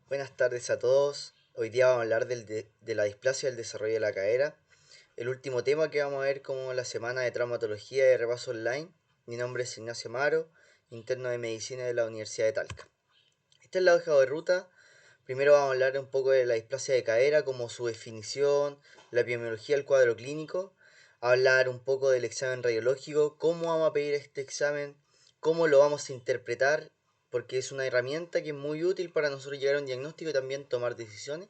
Buenas tardes a todos. Hoy día vamos a hablar de la displasia del desarrollo de la cadera. El último tema que vamos a ver como la semana de traumatología y repaso online. Mi nombre es Ignacio Amaro, interno de medicina de la Universidad de Talca. Esta es la hoja de ruta. Primero vamos a hablar un poco de la displasia de cadera, como su definición, la epidemiología del cuadro clínico, hablar un poco del examen radiológico, cómo vamos a pedir este examen, cómo lo vamos a interpretar, porque es una herramienta que es muy útil para nosotros llegar a un diagnóstico y también tomar decisiones,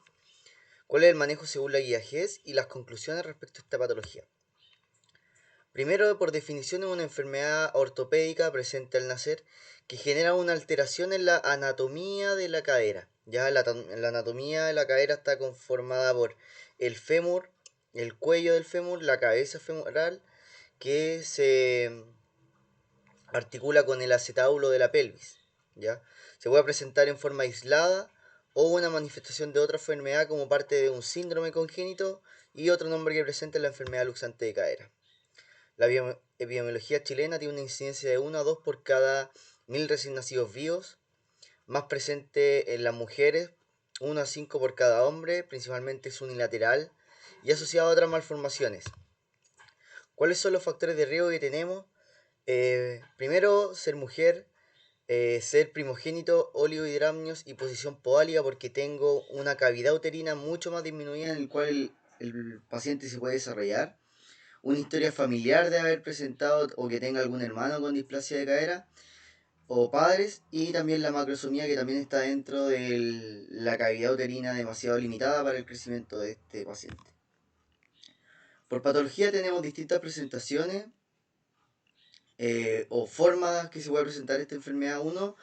cuál es el manejo según la guía GES y las conclusiones respecto a esta patología. Primero, por definición, es una enfermedad ortopédica presente al nacer que genera una alteración en la anatomía de la cadera. Ya la anatomía de la cadera está conformada por el fémur, el cuello del fémur, la cabeza femoral, que se articula con el acetábulo de la pelvis. ¿Ya? Se puede presentar en forma aislada o una manifestación de otra enfermedad como parte de un síndrome congénito y otro nombre que presenta la enfermedad luxante de cadera. La epidemiología chilena tiene una incidencia de 1 a 2 por cada 1000 recién nacidos vivos, más presente en las mujeres, 1 a 5 por cada hombre, principalmente es unilateral y asociado a otras malformaciones. ¿Cuáles son los factores de riesgo que tenemos? Primero, ser mujer, ser primogénito, oligohidramnios y posición podálica porque tengo una cavidad uterina mucho más disminuida en el cual el paciente se puede desarrollar, una historia familiar de haber presentado o que tenga algún hermano con displasia de cadera o padres, y también la macrosomía que también está dentro de la cavidad uterina demasiado limitada para el crecimiento de este paciente. Por patología tenemos distintas presentaciones o formas que se puede presentar esta enfermedad. Uno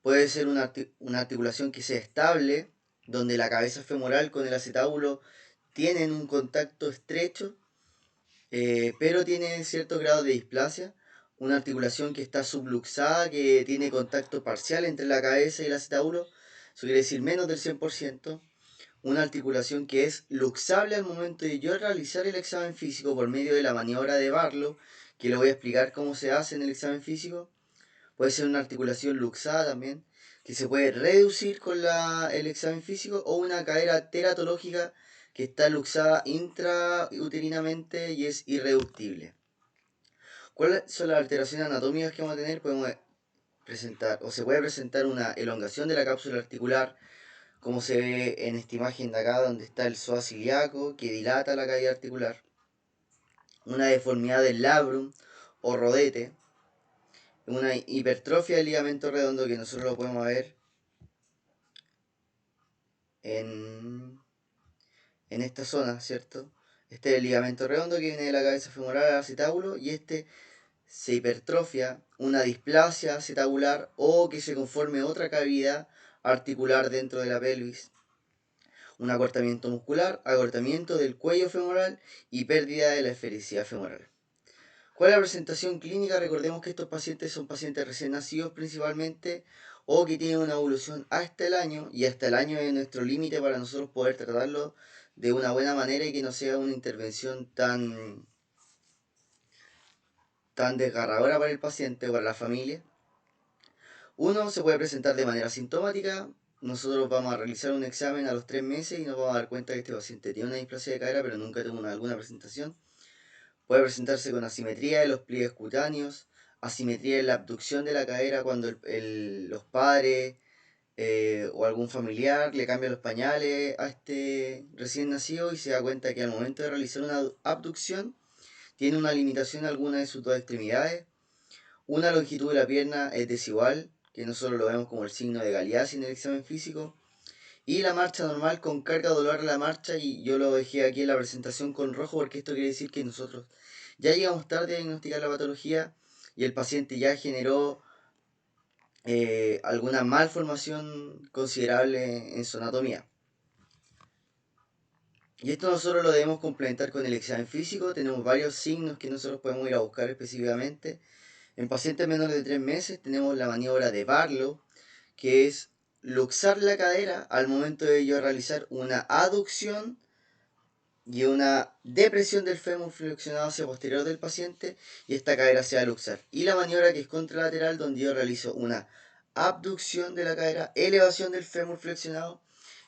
puede ser una articulación que sea estable, donde la cabeza femoral con el acetábulo tienen un contacto estrecho, pero tiene cierto grado de displasia. Una articulación que está subluxada, que tiene contacto parcial entre la cabeza y el acetábulo, eso quiere decir menos del 100%. Una articulación que es luxable al momento de yo realizar el examen físico por medio de la maniobra de Barlow, que le voy a explicar cómo se hace en el examen físico. Puede ser una articulación luxada también, que se puede reducir con el examen físico, o una cadera teratológica que está luxada intrauterinamente y es irreductible. ¿Cuáles son las alteraciones anatómicas que vamos a tener? Podemos presentar, o se puede presentar, una elongación de la cápsula articular, como se ve en esta imagen de acá donde está el psoas ilíaco que dilata la cavidad articular, una deformidad del labrum o rodete, una hipertrofia del ligamento redondo que nosotros lo podemos ver en, en esta zona, ¿cierto? Este es el ligamento redondo que viene de la cabeza femoral al acetábulo, y este se hipertrofia, una displasia acetabular o que se conforme otra cavidad articular dentro de la pelvis, un acortamiento muscular, acortamiento del cuello femoral y pérdida de la esfericidad femoral. ¿Cuál es la presentación clínica? Recordemos que estos pacientes son pacientes recién nacidos principalmente, o que tienen una evolución hasta el año, y hasta el año es nuestro límite para nosotros poder tratarlo de una buena manera y que no sea una intervención tan desgarradora para el paciente o para la familia. Uno se puede presentar de manera sintomática. Nosotros vamos a realizar un examen a los 3 meses y nos vamos a dar cuenta que este paciente tiene una displasia de cadera, pero nunca tuvo alguna presentación. Puede presentarse con asimetría de los pliegues cutáneos, asimetría en la abducción de la cadera cuando los padres o algún familiar le cambia los pañales a este recién nacido y se da cuenta que al momento de realizar una abducción tiene una limitación en alguna de sus dos extremidades. Una longitud de la pierna es desigual, que nosotros lo vemos como el signo de Galeazzi en el examen físico. Y la marcha normal con carga o dolor a la marcha, y yo lo dejé aquí en la presentación con rojo porque esto quiere decir que nosotros ya llegamos tarde a diagnosticar la patología y el paciente ya generó alguna malformación considerable en su anatomía. Y esto nosotros lo debemos complementar con el examen físico. Tenemos varios signos que nosotros podemos ir a buscar específicamente. En pacientes menores de 3 meses tenemos la maniobra de Barlow, que es luxar la cadera al momento de yo realizar una aducción y una depresión del fémur flexionado hacia posterior del paciente, y esta cadera se va a luxar. Y la maniobra que es contralateral, donde yo realizo una abducción de la cadera, elevación del fémur flexionado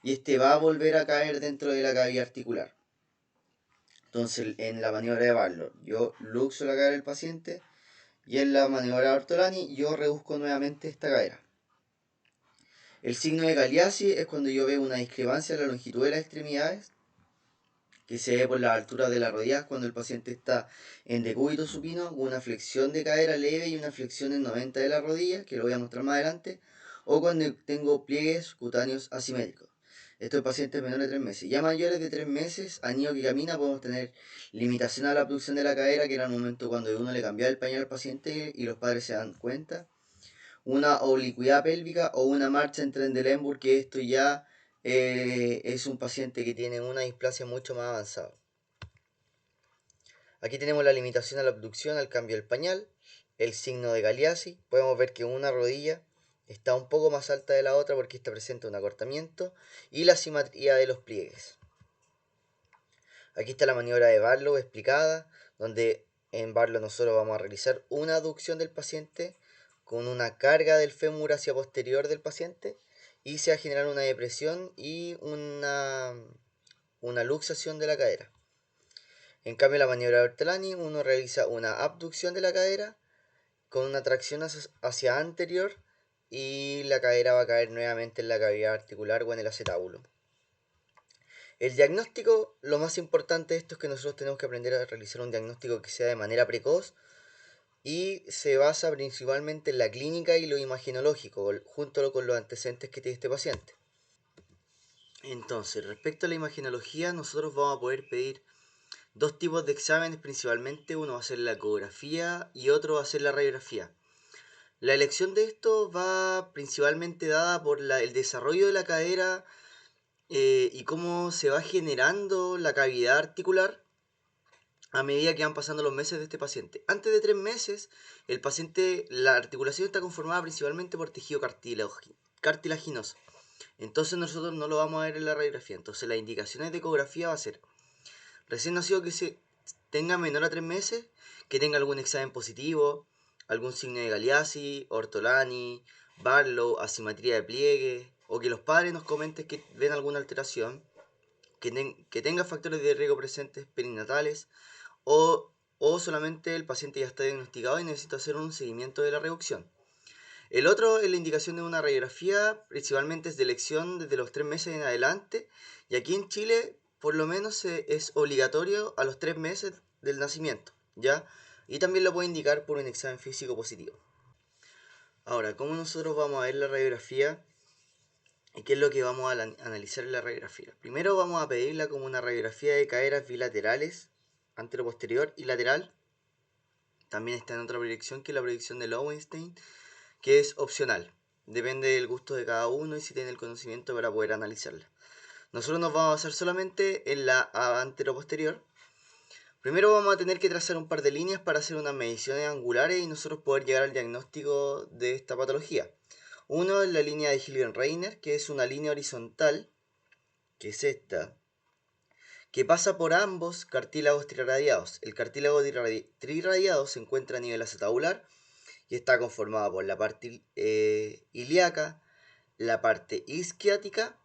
y este va a volver a caer dentro de la cavidad articular. Entonces, en la maniobra de Barlow, yo luxo la cadera del paciente, y en la maniobra de Ortolani, yo reduzco nuevamente esta cadera. El signo de Galeazzi es cuando yo veo una discrepancia en la longitud de las extremidades, que se ve por la altura de las rodillas cuando el paciente está en decúbito supino, con una flexión de cadera leve y una flexión en 90 de la rodilla, que lo voy a mostrar más adelante, o cuando tengo pliegues cutáneos asimétricos. Estos pacientes menores de 3 meses. Ya mayores de 3 meses, a niño que camina, podemos tener limitación a la abducción de la cadera, que era el momento cuando uno le cambiaba el pañal al paciente y los padres se dan cuenta. Una oblicuidad pélvica o una marcha en Trendelenburg, que esto ya es un paciente que tiene una displasia mucho más avanzada. Aquí tenemos la limitación a la abducción al cambio del pañal, el signo de Galeazzi. Podemos ver que una rodilla está un poco más alta de la otra porque esta presenta un acortamiento, y la simetría de los pliegues. Aquí está la maniobra de Barlow explicada, donde en Barlow nosotros vamos a realizar una aducción del paciente con una carga del fémur hacia posterior del paciente, y se va a generar una depresión y una luxación de la cadera. En cambio, la maniobra de Ortolani, uno realiza una abducción de la cadera con una tracción hacia anterior, y la cadera va a caer nuevamente en la cavidad articular o en el acetábulo. El diagnóstico, lo más importante de esto es que nosotros tenemos que aprender a realizar un diagnóstico que sea de manera precoz, y se basa principalmente en la clínica y lo imagenológico, junto con los antecedentes que tiene este paciente. Entonces, respecto a la imagenología, nosotros vamos a poder pedir dos tipos de exámenes principalmente. Uno va a ser la ecografía y otro va a ser la radiografía. La elección de esto va principalmente dada por el desarrollo de la cadera y cómo se va generando la cavidad articular a medida que van pasando los meses de este paciente. Antes de 3 meses, el paciente, la articulación está conformada principalmente por tejido cartilaginoso. Entonces nosotros no lo vamos a ver en la radiografía. Entonces las indicaciones de ecografía va a ser recién nacido que se tenga menor a 3 meses, que tenga algún examen positivo, algún signo de Galeazzi, Ortolani, Barlow, asimetría de pliegue, o que los padres nos comenten que ven alguna alteración, que tenga factores de riesgo presentes perinatales, o solamente el paciente ya está diagnosticado y necesita hacer un seguimiento de la reducción. El otro es la indicación de una radiografía, principalmente es de elección desde los 3 meses en adelante, y aquí en Chile por lo menos es obligatorio a los 3 meses del nacimiento, ¿ya? Y también lo puede indicar por un examen físico positivo. Ahora, ¿cómo nosotros vamos a ver la radiografía y qué es lo que vamos a analizar en la radiografía? Primero vamos a pedirla como una radiografía de caderas bilaterales, antero-posterior y lateral. También está en otra proyección, que es la proyección de Lowenstein, que es opcional. Depende del gusto de cada uno y si tiene el conocimiento para poder analizarla. Nosotros nos vamos a basar solamente en la antero-posterior. Primero vamos a tener que trazar un par de líneas para hacer unas mediciones angulares y nosotros poder llegar al diagnóstico de esta patología. Uno es la línea de Hilgen-Reiner, que es una línea horizontal, que es esta, que pasa por ambos cartílagos triradiados. El cartílago triradiado se encuentra a nivel acetabular y está conformado por la parte ilíaca, la parte isquiática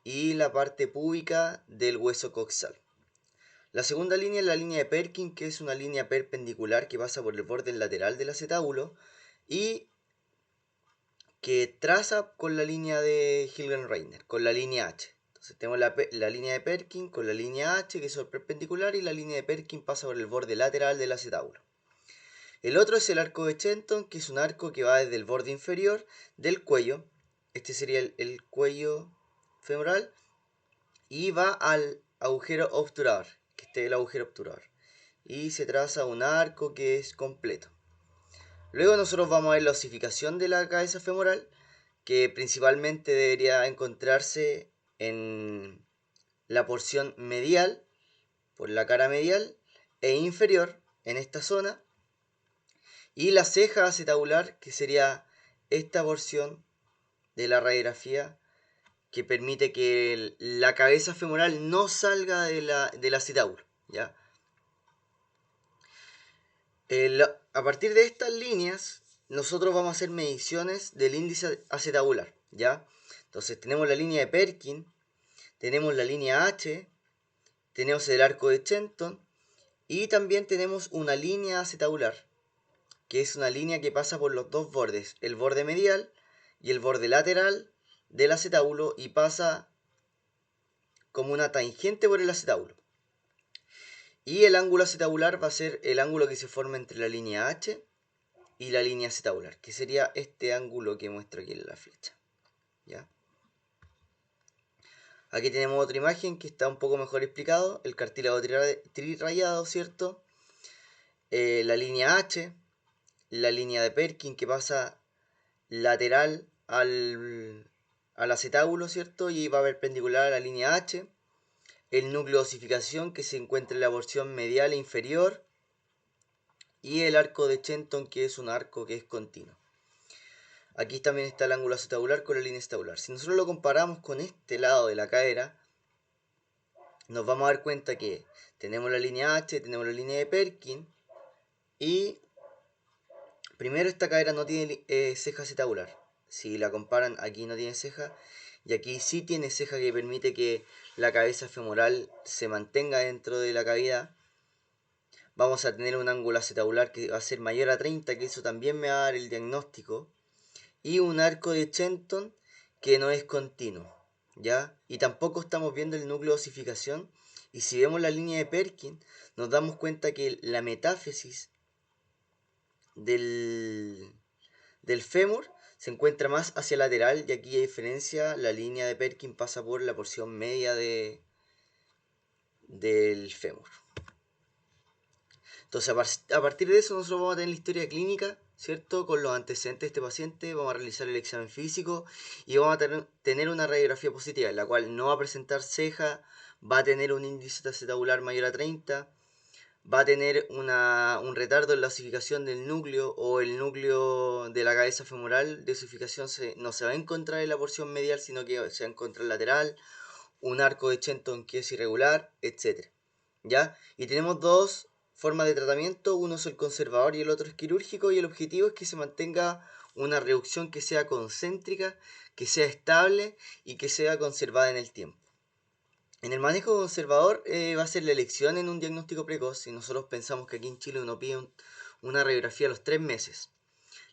y la parte púbica del hueso coxal. La segunda línea es la línea de Perkin, que es una línea perpendicular que pasa por el borde lateral del acetábulo y que traza con la línea de Hilgen-Reiner, con la línea H. Entonces tenemos la línea de Perkin con la línea H, que es perpendicular, y la línea de Perkin pasa por el borde lateral del acetábulo. El otro es el arco de Shenton, que es un arco que va desde el borde inferior del cuello, este sería el cuello femoral, y va al agujero obturador, que este es el agujero obturador, y se traza un arco que es completo. Luego nosotros vamos a ver la osificación de la cabeza femoral, que principalmente debería encontrarse en la porción medial, por la cara medial, e inferior, en esta zona, y la ceja acetabular, que sería esta porción de la radiografía que permite que la cabeza femoral no salga del acetábulo, ¿ya? A partir de estas líneas, nosotros vamos a hacer mediciones del índice acetabular, ¿ya? Entonces tenemos la línea de Perkin, tenemos la línea H, tenemos el arco de Shenton y también tenemos una línea acetabular, que es una línea que pasa por los dos bordes, el borde medial y el borde lateral del acetábulo, y pasa como una tangente por el acetábulo. Y el ángulo acetabular va a ser el ángulo que se forma entre la línea H y la línea acetabular, que sería este ángulo que muestro aquí en la flecha. ¿Ya? Aquí tenemos otra imagen que está un poco mejor explicado, el cartílago trirrayado, ¿cierto? La línea H, la línea de Perkin que pasa lateral al acetábulo, ¿cierto? Y va perpendicular a la línea H. El núcleo de osificación que se encuentra en la porción medial e inferior. Y el arco de Shenton, que es un arco que es continuo. Aquí también está el ángulo acetabular con la línea acetabular. Si nosotros lo comparamos con este lado de la cadera, nos vamos a dar cuenta que tenemos la línea H, tenemos la línea de Perkin, y primero esta cadera no tiene ceja acetabular. Si la comparan, aquí no tiene ceja, y aquí sí tiene ceja, que permite que la cabeza femoral se mantenga dentro de la cavidad. Vamos a tener un ángulo acetabular que va a ser mayor a 30, que eso también me va a dar el diagnóstico. Y un arco de Shenton que no es continuo, ¿ya? Y tampoco estamos viendo el núcleo de osificación. Y si vemos la línea de Perkin, nos damos cuenta que la metáfisis del fémur se encuentra más hacia lateral, y aquí a diferencia la línea de Perkin pasa por la porción media del fémur. Entonces a partir de eso nosotros vamos a tener la historia clínica, ¿cierto? Con los antecedentes de este paciente, vamos a realizar el examen físico y vamos a tener una radiografía positiva, en la cual no va a presentar ceja, va a tener un índice acetabular mayor a 30, va a tener un retardo en la osificación del núcleo, o el núcleo de la cabeza femoral de osificación no se va a encontrar en la porción medial, sino que se va a encontrar lateral, un arco de Shenton que es irregular, etc. ¿Ya? Y tenemos dos formas de tratamiento, uno es el conservador y el otro es quirúrgico, y el objetivo es que se mantenga una reducción que sea concéntrica, que sea estable y que sea conservada en el tiempo. En el manejo conservador va a ser la elección en un diagnóstico precoz, y nosotros pensamos que aquí en Chile uno pide una radiografía a los 3 meses.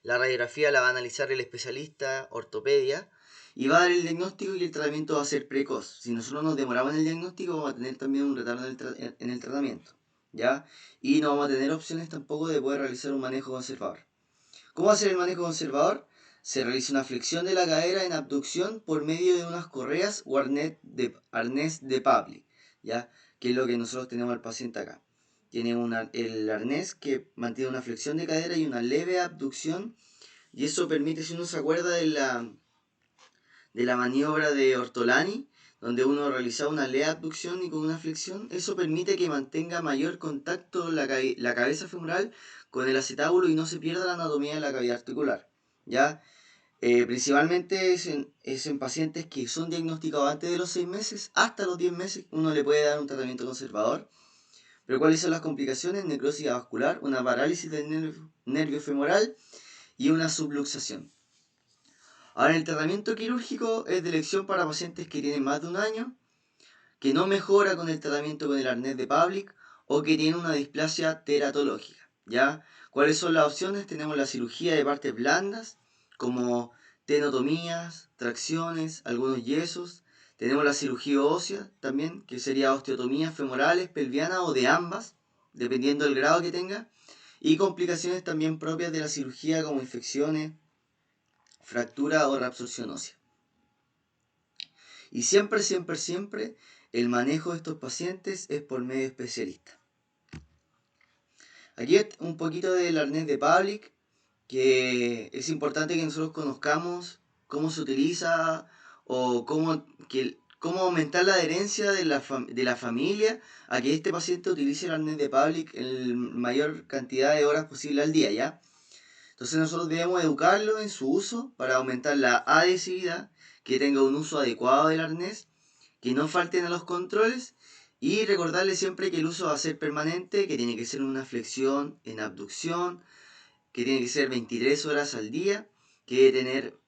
La radiografía la va a analizar el especialista ortopedia y va a dar el diagnóstico, y el tratamiento va a ser precoz. Si nosotros nos demoramos en el diagnóstico, vamos a tener también un retardo en el tratamiento, ¿ya? Y no vamos a tener opciones tampoco de poder realizar un manejo conservador. ¿Cómo va a ser el manejo conservador? Se realiza una flexión de la cadera en abducción por medio de unas correas o arnés de Pavlik, ¿ya? Que es lo que nosotros tenemos al paciente acá. Tiene el arnés que mantiene una flexión de cadera y una leve abducción, y eso permite, si uno se acuerda de la maniobra de Ortolani, donde uno realizaba una leve abducción y con una flexión, eso permite que mantenga mayor contacto la cabeza femoral con el acetábulo y no se pierda la anatomía de la cavidad articular, ¿ya? Principalmente es en pacientes que son diagnosticados antes de los 6 meses, hasta los 10 meses uno le puede dar un tratamiento conservador. Pero ¿cuáles son las complicaciones? Necrosis vascular, una parálisis del nervio femoral y una subluxación. Ahora, el tratamiento quirúrgico es de elección para pacientes que tienen más de un año, que no mejora con el tratamiento con el arnés de Pavlik, o que tienen una displasia teratológica, ¿ya? ¿Cuáles son las opciones? Tenemos la cirugía de partes blandas, como tenotomías, tracciones, algunos yesos. Tenemos la cirugía ósea también, que sería osteotomías femorales, pelvianas o de ambas, dependiendo del grado que tenga. Y complicaciones también propias de la cirugía, como infecciones, fractura o reabsorción ósea. Y siempre, siempre, siempre el manejo de estos pacientes es por medio especialista. Aquí es un poquito del arnés de Pavlik, que es importante que nosotros conozcamos cómo se utiliza, o cómo aumentar la adherencia de la familia a que este paciente utilice el arnés de Pavlik en la mayor cantidad de horas posible al día, ¿ya? Entonces nosotros debemos educarlo en su uso para aumentar la adhesividad, que tenga un uso adecuado del arnés, que no falten a los controles, y recordarle siempre que el uso va a ser permanente, que tiene que ser una flexión en abducción, que tiene que ser 23 horas al día, que debe tener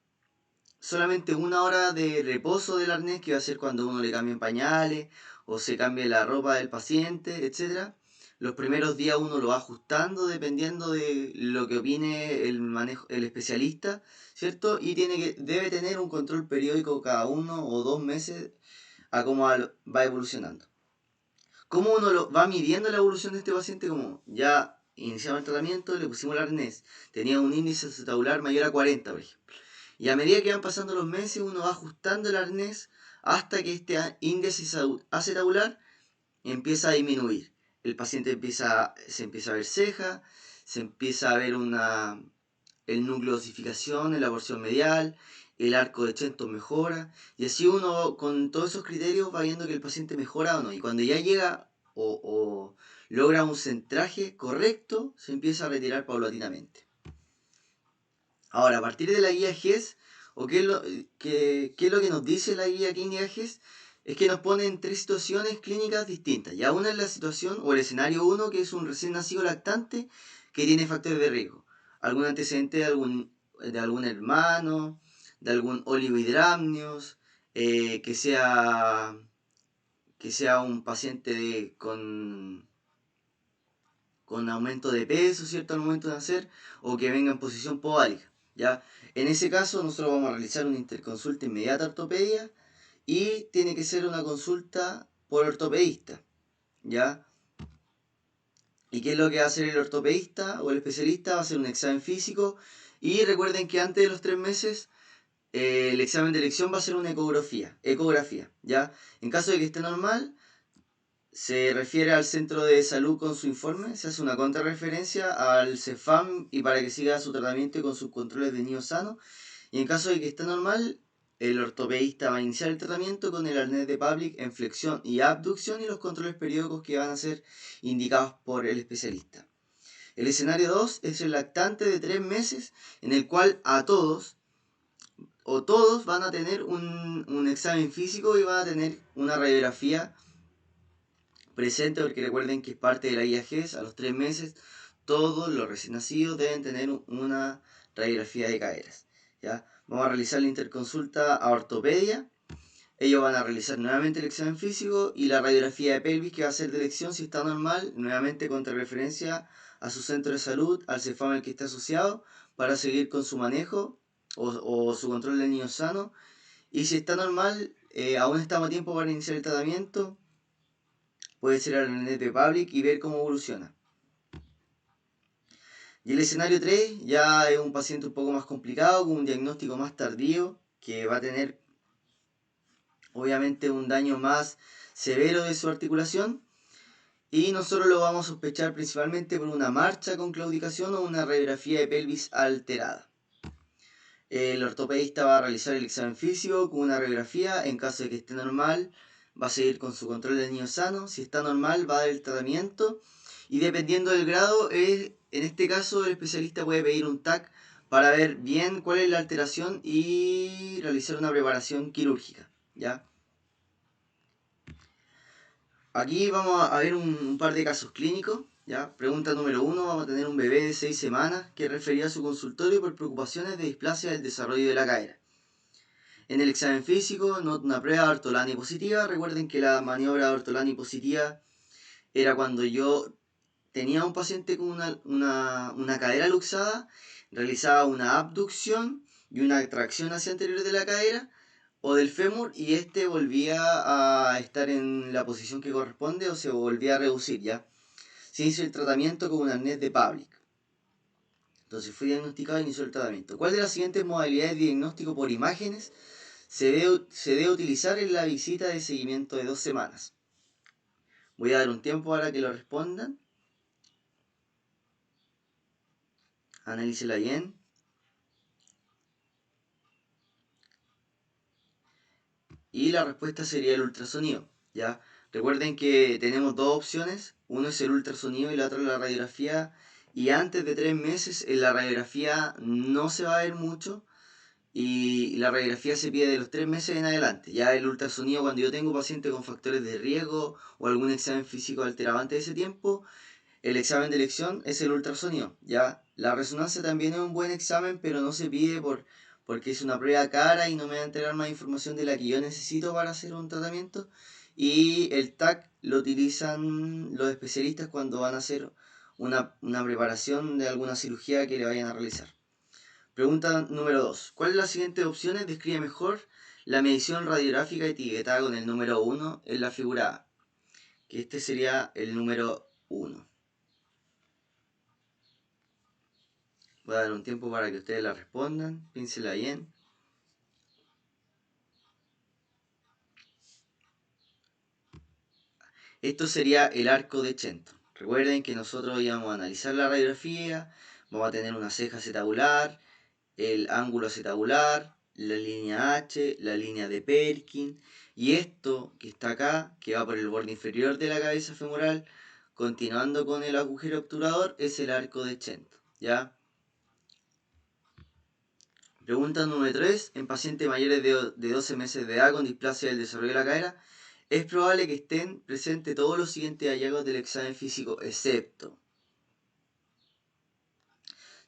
solamente 1 hora de reposo del arnés, que va a ser cuando uno le cambien pañales o se cambie la ropa del paciente, etc. Los primeros días uno lo va ajustando dependiendo de lo que opine el especialista, ¿cierto? Y debe tener un control periódico cada 1 o 2 meses a cómo va evolucionando. ¿Cómo uno va midiendo la evolución de este paciente? Como ya iniciamos el tratamiento, le pusimos el arnés, tenía un índice acetabular mayor a 40, por ejemplo. Y a medida que van pasando los meses, uno va ajustando el arnés hasta que este índice acetabular empieza a disminuir. El paciente se empieza a ver ceja, se empieza a ver el núcleo de osificación en la porción medial, el arco de Chenton mejora, y así uno con todos esos criterios va viendo que el paciente mejora o no. Y cuando ya llega o logra un centraje correcto, se empieza a retirar paulatinamente. Ahora, a partir de la guía GES, o qué es lo que nos dice la guía clínica GES, es que nos pone en 3 situaciones clínicas distintas. Ya una es la situación o el escenario 1, que es un recién nacido lactante que tiene factores de riesgo. Algún antecedente de algún hermano, de algún oligohidramnios, que sea un paciente con aumento de peso, ¿cierto? Al momento de nacer, o que venga en posición podálica, ¿ya? En ese caso, nosotros vamos a realizar una interconsulta inmediata a ortopedia y tiene que ser una consulta por ortopedista, ¿ya? ¿Y qué es lo que va a hacer el ortopedista o el especialista? Va a hacer un examen físico y recuerden que antes de los 3 meses el examen de elección va a ser una ecografía, ¿ya? En caso de que esté normal, se refiere al centro de salud con su informe, se hace una contrarreferencia al CEFAM y para que siga su tratamiento y con sus controles de niño sano. Y en caso de que esté normal, el ortopedista va a iniciar el tratamiento con el arnés de Public en flexión y abducción y los controles periódicos que van a ser indicados por el especialista. El escenario 2 es el lactante de 3 meses, en el cual todos van a tener un examen físico y van a tener una radiografía presente, porque recuerden que es parte de la guía GES. A los 3 meses todos los recién nacidos deben tener una radiografía de caderas, ¿ya? Vamos a realizar la interconsulta a ortopedia. Ellos van a realizar nuevamente el examen físico y la radiografía de pelvis, que va a ser de elección si está normal, nuevamente contra referencia a su centro de salud, al CEFAM al que está asociado, para seguir con su manejo o su control de niños sanos. Y si está normal, aún estamos a tiempo para iniciar el tratamiento. Puede ser al arnés de Public y ver cómo evoluciona. Y el escenario 3 ya es un paciente un poco más complicado, con un diagnóstico más tardío, que va a tener obviamente un daño más severo de su articulación. Y nosotros lo vamos a sospechar principalmente por una marcha con claudicación o una radiografía de pelvis alterada. El ortopedista va a realizar el examen físico con una radiografía. En caso de que esté normal, va a seguir con su control de niño sano. Si está normal, va a dar el tratamiento. Y dependiendo del grado, en este caso el especialista puede pedir un TAC para ver bien cuál es la alteración y realizar una preparación quirúrgica, ¿ya? Aquí vamos a ver un par de casos clínicos, ¿ya? Pregunta número 1, vamos a tener un bebé de 6 semanas que refería a su consultorio por preocupaciones de displasia del desarrollo de la cadera. En el examen físico, nota una prueba de Ortolani positiva. Recuerden que la maniobra de Ortolani positiva era cuando yo tenía un paciente con una cadera luxada, realizaba una abducción y una tracción hacia anterior de la cadera o del fémur y este volvía a estar en la posición que corresponde o se volvía a reducir, ¿ya? Se hizo el tratamiento con un arnés de Public. Entonces fui diagnosticado e inició el tratamiento. ¿Cuál de las siguientes modalidades de diagnóstico por imágenes se debe utilizar en la visita de seguimiento de 2 semanas? Voy a dar un tiempo para que lo respondan. Analícela bien. Y la respuesta sería el ultrasonido, ¿ya? Recuerden que tenemos 2 opciones. Uno es el ultrasonido y la otra es la radiografía. Y antes de 3 meses en la radiografía no se va a ver mucho. Y la radiografía se pide de los 3 meses en adelante. Ya el ultrasonido, cuando yo tengo paciente con factores de riesgo o algún examen físico alterado antes de ese tiempo, el examen de elección es el ultrasonido. Ya la resonancia también es un buen examen, pero no se pide porque es una prueba cara y no me va a entregar más información de la que yo necesito para hacer un tratamiento. Y el TAC lo utilizan los especialistas cuando van a hacer una preparación de alguna cirugía que le vayan a realizar. Pregunta número 2. ¿Cuál de las siguientes opciones describe mejor la medición radiográfica etiquetada con el número 1 en la figura A? Que este sería el número 1. Voy a dar un tiempo para que ustedes la respondan. Piénsela bien. Esto sería el arco de Shenton. Recuerden que nosotros íbamos a analizar la radiografía, vamos a tener una ceja acetabular, el ángulo acetabular, la línea H, la línea de Perkin, y esto que está acá, que va por el borde inferior de la cabeza femoral, continuando con el agujero obturador, es el arco de Shenton, ¿ya? Pregunta número 3. En pacientes mayores de 12 meses de edad con displasia del desarrollo de la cadera, es probable que estén presentes todos los siguientes hallazgos del examen físico, excepto: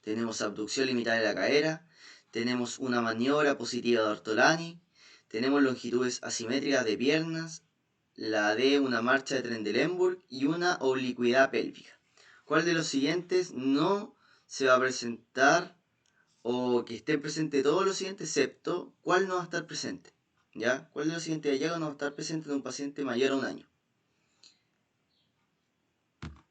tenemos abducción limitada de la cadera, tenemos una maniobra positiva de Ortolani, tenemos longitudes asimétricas de piernas, la D, una marcha de Trendelenburg y una oblicuidad pélvica. ¿Cuál de los siguientes no se va a presentar, o que estén presentes todos los siguientes, excepto cuál no va a estar presente? ¿Ya? ¿Cuál de los siguientes hallazgos no va a estar presente en un paciente mayor a un año?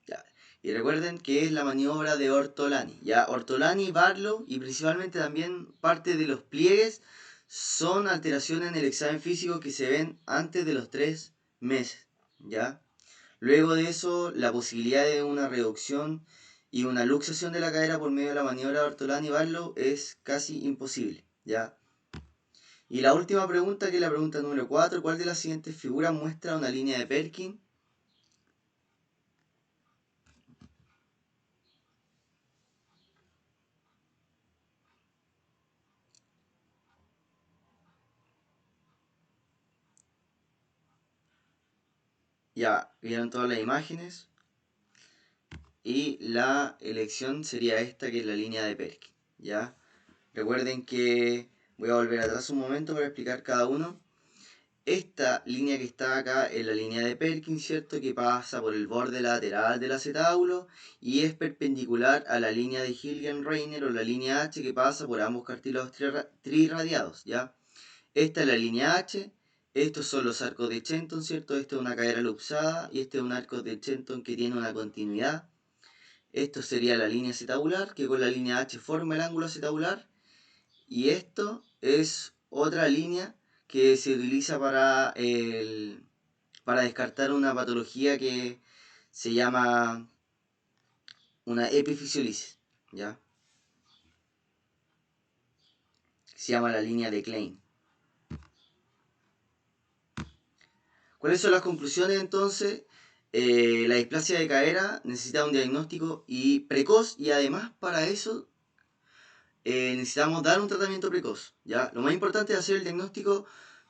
¿Ya? Y recuerden que es la maniobra de Ortolani. ¿Ya? Ortolani, Barlow y principalmente también parte de los pliegues son alteraciones en el examen físico que se ven antes de los 3 meses. ¿Ya? Luego de eso, la posibilidad de una reducción y una luxación de la cadera por medio de la maniobra de Ortolani-Barlow es casi imposible, ¿ya? Y la última pregunta, que es la pregunta número 4, ¿cuál de las siguientes figuras muestra una línea de Perkin? Ya vieron todas las imágenes. Y la elección sería esta, que es la línea de Perkin, ¿ya? Recuerden que voy a volver atrás un momento para explicar cada uno. Esta línea que está acá es la línea de Perkin, ¿cierto? Que pasa por el borde lateral del acetábulo y es perpendicular a la línea de Hilgen-Reiner o la línea H, que pasa por ambos cartílagos trirradiados, ¿ya? Esta es la línea H, estos son los arcos de Shenton, ¿cierto? Esta es una cadera luxada y este es un arco de Shenton que tiene una continuidad. Esto sería la línea acetabular, que con la línea H forma el ángulo acetabular. Y esto es otra línea que se utiliza para descartar una patología que se llama una epifisiolisis, ¿ya? Se llama la línea de Klein. ¿Cuáles son las conclusiones entonces? La displasia de cadera necesita un diagnóstico precoz, y además para eso necesitamos dar un tratamiento precoz, ¿ya? Lo más importante es hacer el diagnóstico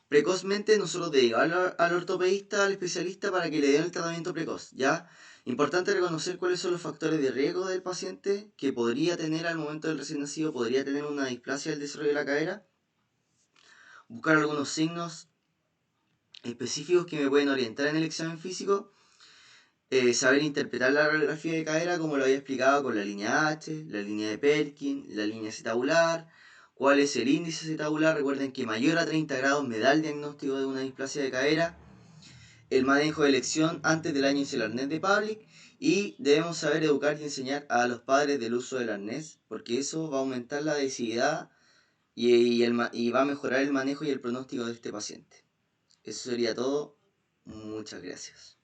precozmente, nosotros derivarlo al ortopedista, al especialista, para que le den el tratamiento precoz, ¿ya? Importante reconocer cuáles son los factores de riesgo del paciente que podría tener al momento del recién nacido, podría tener una displasia del desarrollo de la cadera, buscar algunos signos específicos que me pueden orientar en el examen físico, saber interpretar la radiografía de cadera, como lo había explicado, con la línea H, la línea de Perkin, la línea acetabular, cuál es el índice acetabular. Recuerden que mayor a 30 grados me da el diagnóstico de una displasia de cadera. El manejo de elección antes del año el arnés de Public, y debemos saber educar y enseñar a los padres del uso del arnés, porque eso va a aumentar la adhesividad y va a mejorar el manejo y el pronóstico de este paciente. Eso sería todo. Muchas gracias.